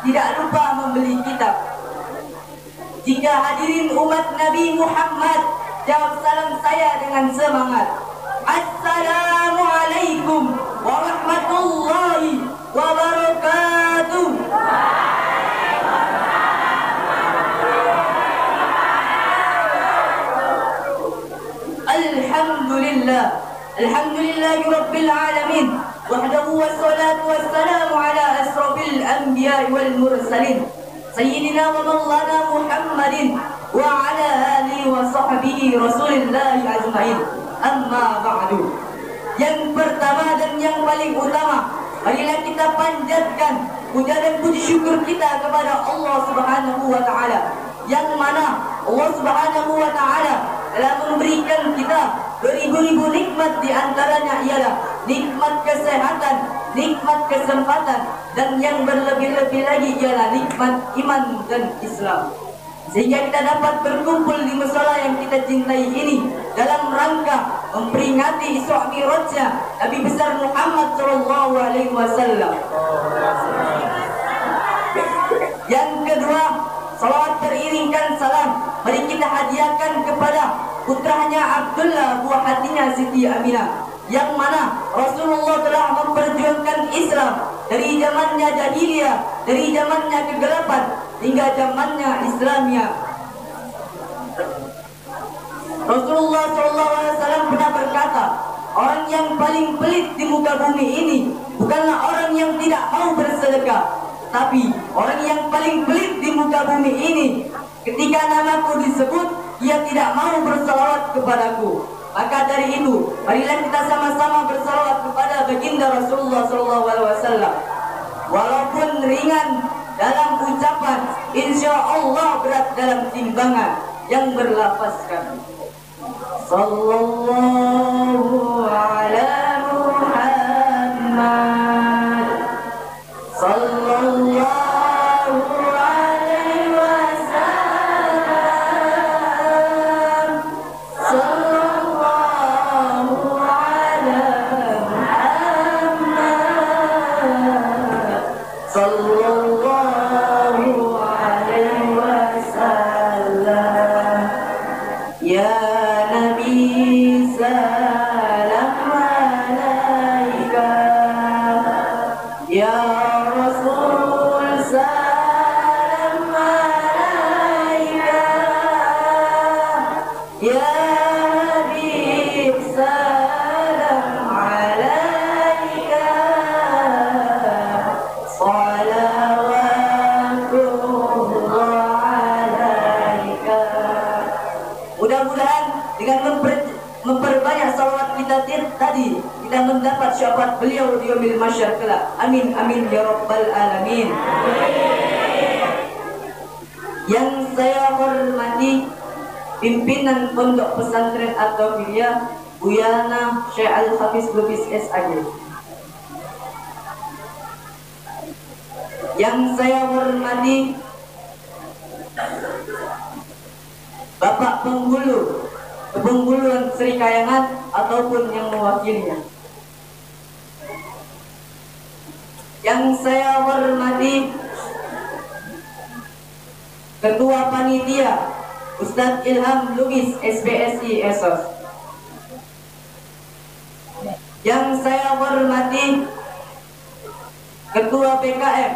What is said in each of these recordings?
tidak lupa membeli kitab. Jika hadirin umat Nabi Muhammad, jawab salam saya dengan semangat. Assalamualaikum warahmatullahi wabarakatuh. Alhamdulillah, alhamdulillahi rabbil alamin, wahdahu wassalatu wassalamu ala asrafil anbiya'i wal mursalin, sayyidina wa maulana Muhammadin wa ala alihi wa sahbihi rasulillahi ajma'in. Amma ba'du. Yang pertama dan yang paling utama, marilah kita panjatkan puja dan puji syukur kita kepada Allah Subhanahu wa taala, yang mana Allah Subhanahu wa taala telah memberikan kita beribu-ribu nikmat, di antaranya ialah nikmat kesehatan, nikmat kesempatan, dan yang berlebih-lebih lagi ialah nikmat iman dan Islam. Sehingga kita dapat berkumpul di musala yang kita cintai ini dalam rangka memperingati Isra Mi'rajnya Nabi besar Muhammad sallallahu alaihi wasallam. Yang kedua, salawat beriringkan salam mari kita hadiahkan kepada putranya Abdullah, buah hatinya Siti Aminah, yang mana Rasulullah telah memperjuangkan Islam dari zamannya jahiliyah, dari zamannya kegelapan hingga zamannya Islamiyah. Rasulullah SAW pernah berkata, orang yang paling pelit di muka bumi ini bukanlah orang yang tidak mau bersedekah, tapi orang yang paling pelit di muka bumi ini ketika namaku disebut, ia tidak mau bersalawat kepadaku. Maka dari itu, marilah kita sama-sama bersalawat kepada baginda Rasulullah SAW. Walaupun ringan dalam ucapan, insya Allah berat dalam timbangan, yang berlafazkan Sallallahu ala Muhammad, Sallallahu alaihi wasallam, Sallallahu ala Muhammad, Sallallahu alaihi wasallam. Ya Nabi salam alaika, ya Rasul salam alaika, ya Habib salam alaika, salawatullah alaika. Mudah-mudahan dengan memperbanyak salawat kita tadi, kita mendapat syafaat beliau di yaumil mahsyar kelak. Amin amin ya rabbal alamin. Yang saya hormati pimpinan Pondok Pesantren At-Tauhidiyah Buyana Syekh Al-Hafiz Lubis SAG. Yang saya hormati Bapak Penghulu Kepenguluan Sri Kayangan ataupun yang mewakilinya. Yang saya hormati Ketua Panitia Ustadz Ilham Lubis SBSI Esos. Yang saya hormati Ketua PKM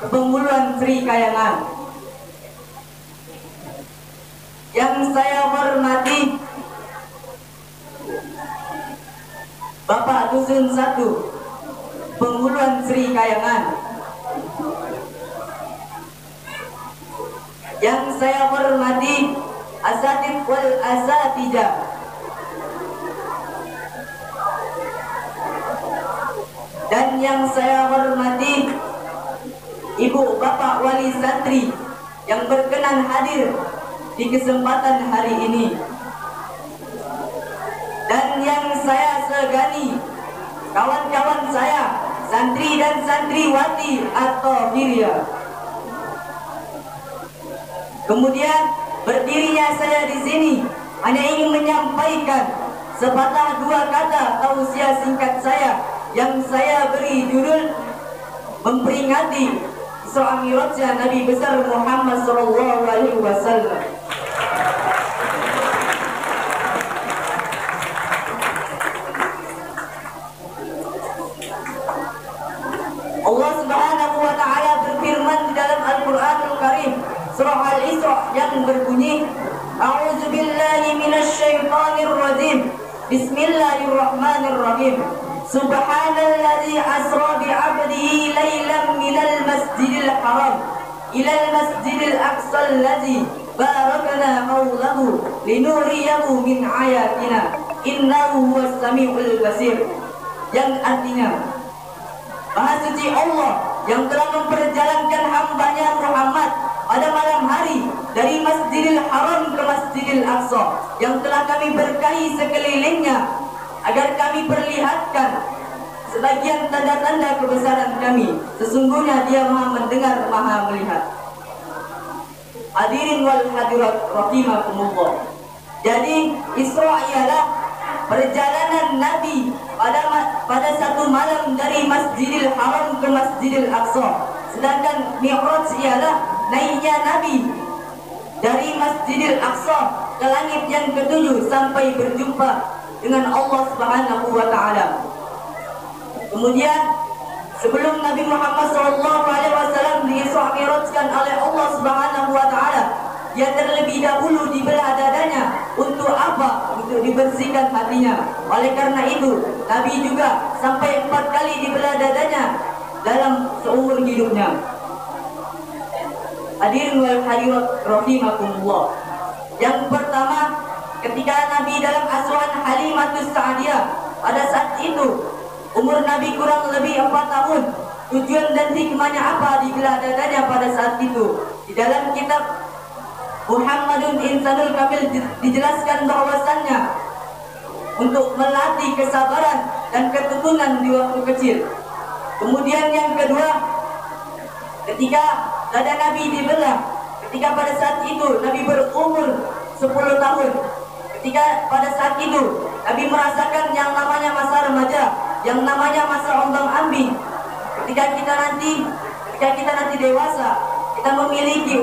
Kepenguluan Sri Kayangan. Yang saya hormati Bapak Dusun 1 Penghuluan Sri Kayangan. Yang saya hormati Asatid wal Asatijah. Dan yang saya hormati Ibu Bapak Wali Santri yang berkenan hadir di kesempatan hari ini. Dan yang saya segani kawan-kawan saya, santri dan santriwati At-Tauhidiyah. Kemudian berdirinya saya di sini hanya ingin menyampaikan sepatah dua kata tausiah singkat saya yang saya beri judul memperingati Isra Mi'rajnya Nabi besar Muhammad sallallahu alaihi wasallam. Allah Subhanahu wa taala berfirman di dalam Al-Qur'anul Karim surah Al-Isra yang berbunyi, A'udzu billahi minasy syaithanir rajim. Bismillahirrahmanirrahim. Subhanalladzi asra bi 'abdihi lailan minal masjidil haram ilal masjidil aqsa allazi barakna hawlahu linuriyahu min ayatina innahu huwas samiul basir. Yang artinya, Maha suci Allah yang telah memperjalankan hambanya Muhammad pada malam hari dari Masjidil Haram ke Masjidil Aqsa, yang telah kami berkahi sekelilingnya agar kami perlihatkan sebagian tanda-tanda kebesaran kami. Sesungguhnya Dia Maha mendengar, Maha melihat. Hadirin wal hadirat rahimakumullah. Jadi Isra ialah perjalanan Nabi pada satu malam dari Masjidil Haram ke Masjidil Aqsa. Sedangkan Mi'raj ialah naiknya Nabi dari Masjidil Aqsa ke langit yang ketujuh sampai berjumpa dengan Allah Subhanahu wa taala. Kemudian sebelum Nabi Muhammad SAW di-Isra Mi'rajkan oleh Allah Subhanahu wa taala, Dia terlebih dahulu dibelah dadanya. Untuk apa? Untuk dibersihkan hatinya. Oleh karena itu Nabi juga sampai 4 kali dibelah dadanya dalam seumur hidupnya. Hadirin wal hadirat rahimakumullah. Yang pertama, ketika Nabi dalam asuhan Halimatus Sa'diyah, pada saat itu umur Nabi kurang lebih 4 tahun. Tujuan dan hikmahnya apa dibelah dadanya pada saat itu? Di dalam kitab Muhammadun Insanul Kamil dijelaskan bahwasannya untuk melatih kesabaran dan keturunan di waktu kecil. Kemudian yang kedua, ketika dada Nabi dibelah, ketika pada saat itu Nabi berumur 10 tahun. Ketika pada saat itu Nabi merasakan yang namanya masa remaja, yang namanya masa ombang-ambing. Ketika kita nanti dewasa, kita memiliki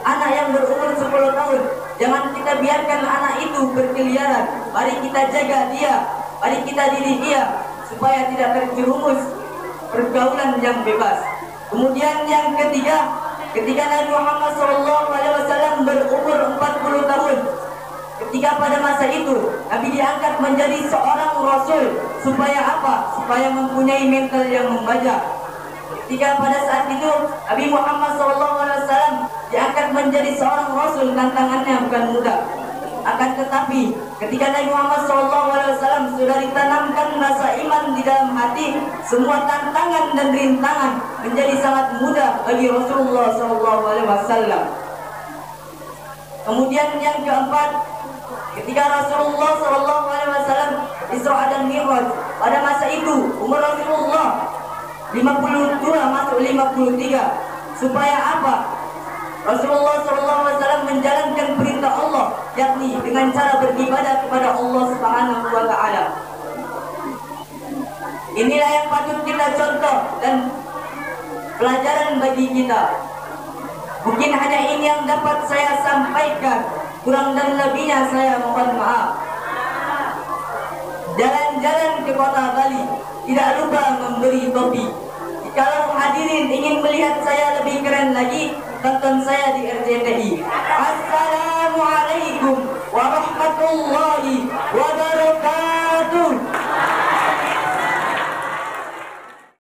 anak yang berumur 10 tahun. Jangan kita biarkan anak itu berkeliaran. Mari kita jaga dia, mari kita didik dia supaya tidak terjerumus pergaulan yang bebas. Kemudian yang ketiga, ketika Nabi Muhammad SAW berumur 40 tahun, ketika pada masa itu Nabi diangkat menjadi seorang Rasul. Supaya apa? Supaya mempunyai mental yang membaca. Ketika pada saat itu Nabi Muhammad SAW diangkat menjadi seorang Rasul, tantangannya bukan mudah. Akan tetapi ketika Nabi Muhammad SAW sudah ditanamkan rasa iman di dalam hati, semua tantangan dan rintangan menjadi sangat mudah bagi Rasulullah SAW. Kemudian yang keempat, ketika Rasulullah SAW Isra dan Mi'raj, pada masa itu umur Rasulullah 52 masuk 53. Supaya apa? Rasulullah SAW menjalankan perintah Allah, yakni dengan cara beribadah kepada Allah Subhanahu wa taala. Inilah yang patut kita contoh dan pelajaran bagi kita. Mungkin hanya ini yang dapat saya sampaikan, kurang dan lebihnya saya mohon maaf. Jalan-jalan ke kota Bali, tidak lupa memberi topi. Kalau hadirin ingin melihat saya lebih keren lagi, tonton saya di RCTI.